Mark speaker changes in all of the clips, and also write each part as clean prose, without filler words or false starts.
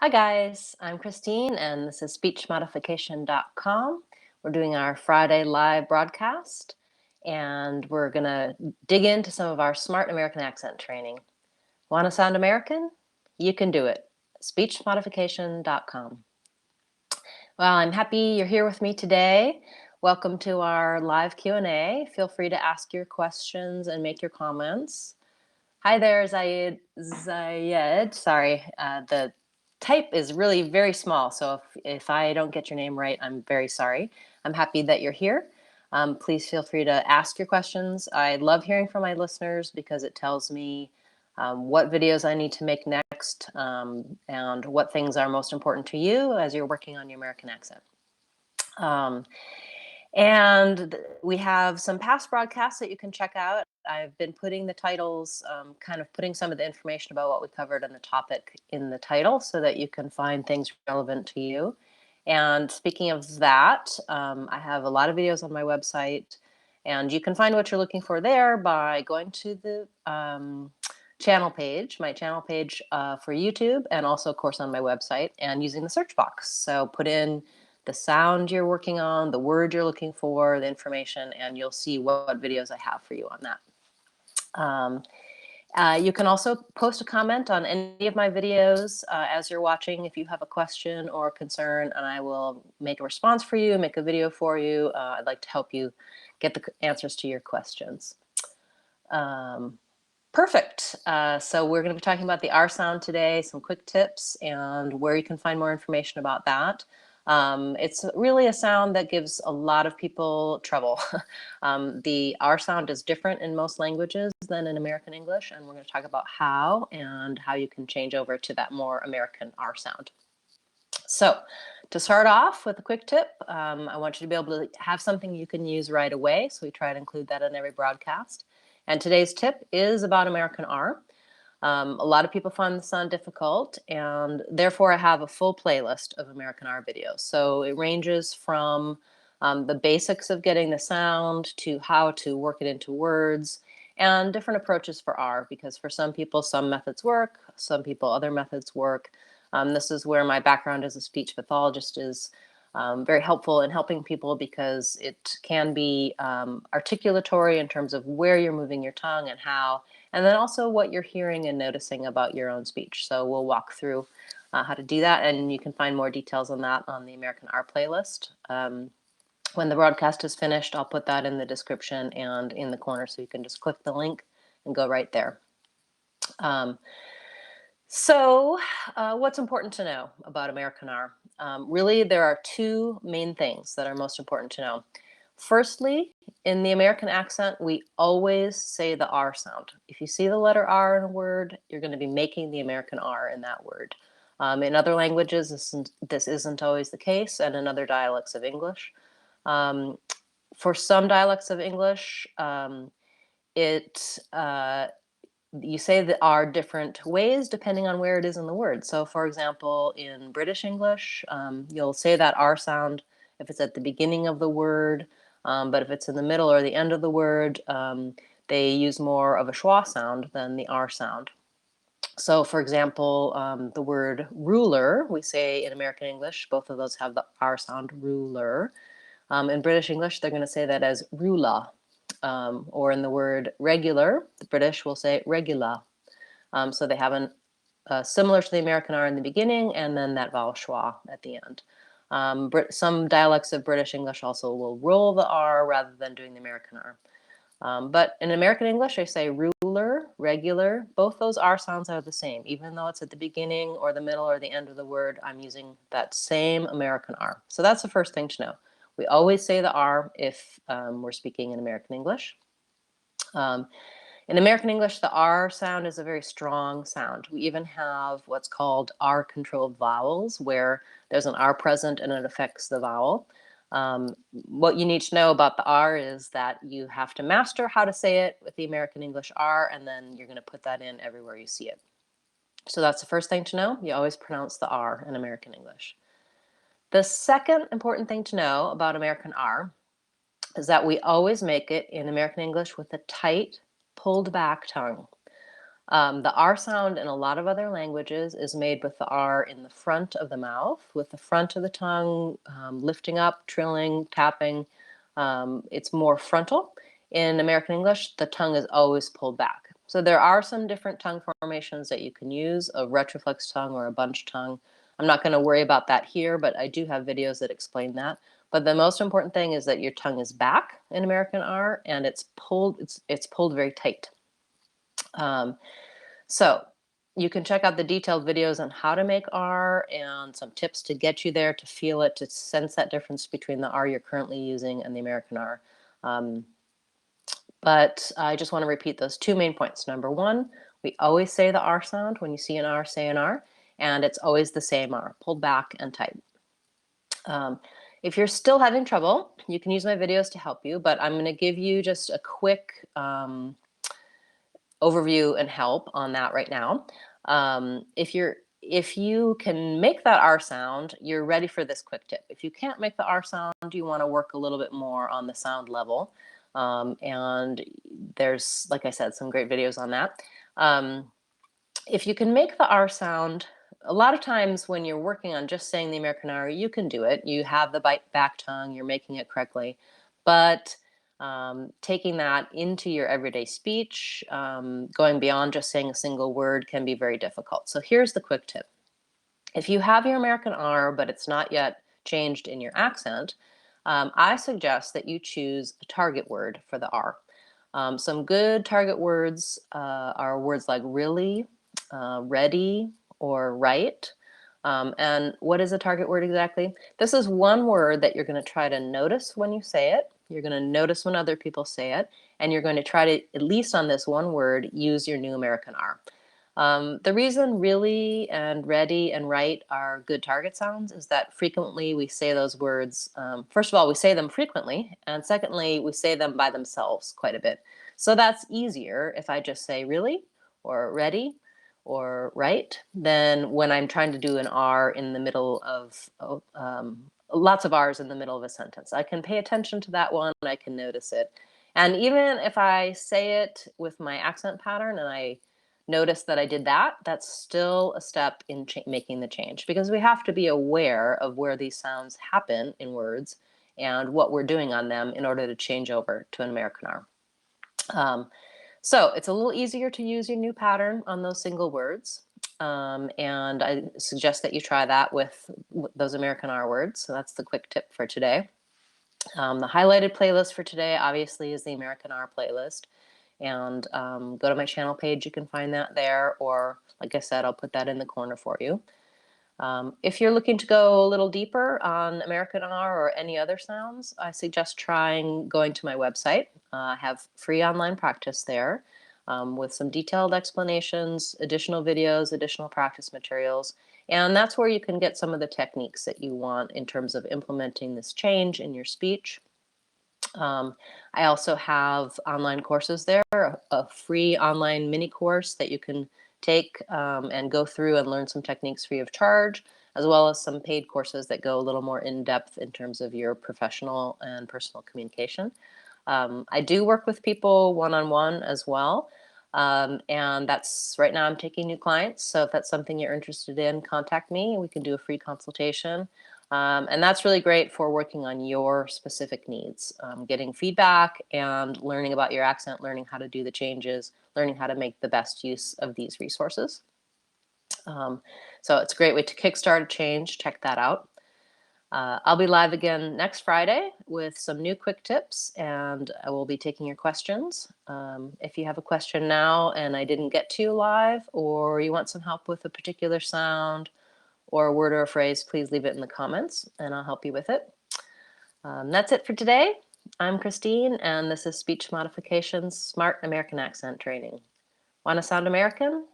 Speaker 1: Hi guys, I'm Christine and this is speechmodification.com. We're doing our Friday live broadcast and we're going to dig into some of our smart American accent training. Want to sound American? You can do it. Speechmodification.com. Well, I'm happy you're here with me today. Welcome to our live Q&A. Feel free to ask your questions and make your comments. Hi there, Zayed. Sorry, the type is really very small, so if I don't get your name right, I'm very sorry. I'm happy that you're here. Please feel free to ask your questions. I love hearing from my listeners because it tells me what videos I need to make next and what things are most important to you as you're working on your American accent. And we have some past broadcasts that you can check out. I've been putting the titles, kind of putting some of the information about what we covered in the topic in the title so that you can find things relevant to you. And speaking of that, I have a lot of videos on my website, and you can find what you're looking for there by going to the channel page, my channel page for YouTube, and also, of course, on my website, and using the search box. So put in the sound you're working on, the word you're looking for, the information, and you'll see what videos I have for you on that. You can also post a comment on any of my videos as you're watching if you have a question or a concern, and I will make a response for you, make a video for you. I'd like to help you get the answers to your questions. Perfect. So we're going to be talking about the R sound today, some quick tips, and where you can find more information about that. It's really a sound that gives a lot of people trouble. The R sound is different in most languages than in American English, and we're going to talk about how and how you can change over to that more American R sound. So to start off with a quick tip, I want you to be able to have something you can use right away. So we try to include that in every broadcast. And today's tip is about American R. A lot of people find the sound difficult, and therefore I have a full playlist of American R videos. So it ranges from the basics of getting the sound to how to work it into words and different approaches for R, because for some people, some methods work, some people, other methods work. This is where my background as a speech pathologist is very helpful in helping people because it can be articulatory in terms of where you're moving your tongue and how, and then also what you're hearing and noticing about your own speech. So we'll walk through how to do that, and you can find more details on that on the American R playlist. When the broadcast is finished, I'll put that in the description and in the corner so you can just click the link and go right there. What's important to know about American R? Really, there are two main things that are most important to know. Firstly, in the American accent, we always say the R sound. If you see the letter R in a word, you're going to be making the American R in that word. In other languages, this isn't always the case, and in other dialects of English. For some dialects of English, you say the R different ways depending on where it is in the word. So, for example, in British English, you'll say that R sound if it's at the beginning of the word, but if it's in the middle or the end of the word, they use more of a schwa sound than the R sound. So, for example, the word ruler, we say in American English, both of those have the R sound, ruler. In British English, they're going to say that as rula. Or in the word regular, the British will say regula. So they have similar to the American R in the beginning and then that vowel schwa at the end. Some dialects of British English also will roll the R rather than doing the American R. But in American English, I say ruler, regular. Both those R sounds are the same. Even though it's at the beginning or the middle or the end of the word, I'm using that same American R. So that's the first thing to know. We always say the R if we're speaking in American English. In American English, the R sound is a very strong sound. We even have what's called R-controlled vowels, where there's an R present and it affects the vowel. What you need to know about the R is that you have to master how to say it with the American English R, and then you're going to put that in everywhere you see it. So that's the first thing to know. You always pronounce the R in American English. The second important thing to know about American R is that we always make it in American English with a tight, pulled back tongue. The R sound in a lot of other languages is made with the R in the front of the mouth, with the front of the tongue lifting up, trilling, tapping. It's more frontal. In American English, the tongue is always pulled back. So there are some different tongue formations that you can use, a retroflex tongue or a bunch tongue. I'm not going to worry about that here, but I do have videos that explain that. But the most important thing is that your tongue is back in American R, and it's pulled. It's pulled very tight. So you can check out the detailed videos on how to make R and some tips to get you there, to feel it, to sense that difference between the R you're currently using and the American R. But I just want to repeat those two main points. Number one, we always say the R sound. When you see an R, say an R. And it's always the same R, pulled back and tight. If you're still having trouble, you can use my videos to help you, but I'm going to give you just a quick overview and help on that right now. If you can make that R sound, you're ready for this quick tip. If you can't make the R sound, you want to work a little bit more on the sound level. And there's, like I said, some great videos on that. If you can make the R sound, a lot of times when you're working on just saying the American R, you can do it. You have the back tongue, you're making it correctly. But taking that into your everyday speech, going beyond just saying a single word can be very difficult. So here's the quick tip. If you have your American R, but it's not yet changed in your accent, I suggest that you choose a target word for the R. Some good target words are words like really, ready, or right. And what is a target word exactly? This is one word that you're going to try to notice when you say it. You're going to notice when other people say it. And you're going to try to, at least on this one word, use your new American R. The reason really and ready and right are good target sounds is that frequently we say those words. First of all, we say them frequently. And secondly, we say them by themselves quite a bit. So that's easier if I just say really or ready or right than when I'm trying to do an R in the middle of lots of R's in the middle of a sentence. I can pay attention to that one. I can notice it. And even if I say it with my accent pattern and I notice that I did that, that's still a step in making the change, because we have to be aware of where these sounds happen in words and what we're doing on them in order to change over to an American R. So it's a little easier to use your new pattern on those single words. And I suggest that you try that with those American R words. So that's the quick tip for today. The highlighted playlist for today, obviously, is the American R playlist. And go to my channel page, you can find that there. Or, like I said, I'll put that in the corner for you. If you're looking to go a little deeper on American R or any other sounds, I suggest going to my website. I have free online practice there with some detailed explanations, additional videos, additional practice materials. And that's where you can get some of the techniques that you want in terms of implementing this change in your speech. I also have online courses there, a free online mini course that you can take and go through and learn some techniques free of charge, as well as some paid courses that go a little more in depth in terms of your professional and personal communication. I do work with people one-on-one as well. And that's right now I'm taking new clients. So if that's something you're interested in, contact me. We can do a free consultation. And that's really great for working on your specific needs, getting feedback and learning about your accent, learning how to do the changes, learning how to make the best use of these resources. So it's a great way to kickstart a change. Check that out. I'll be live again next Friday with some new quick tips, and I will be taking your questions. If you have a question now and I didn't get to you live, or you want some help with a particular sound or a word or a phrase, please leave it in the comments and I'll help you with it. That's it for today. I'm Christine, and this is Speech Modifications Smart American Accent Training. Want to sound American?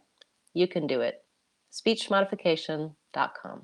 Speaker 1: You can do it. SpeechModification.com.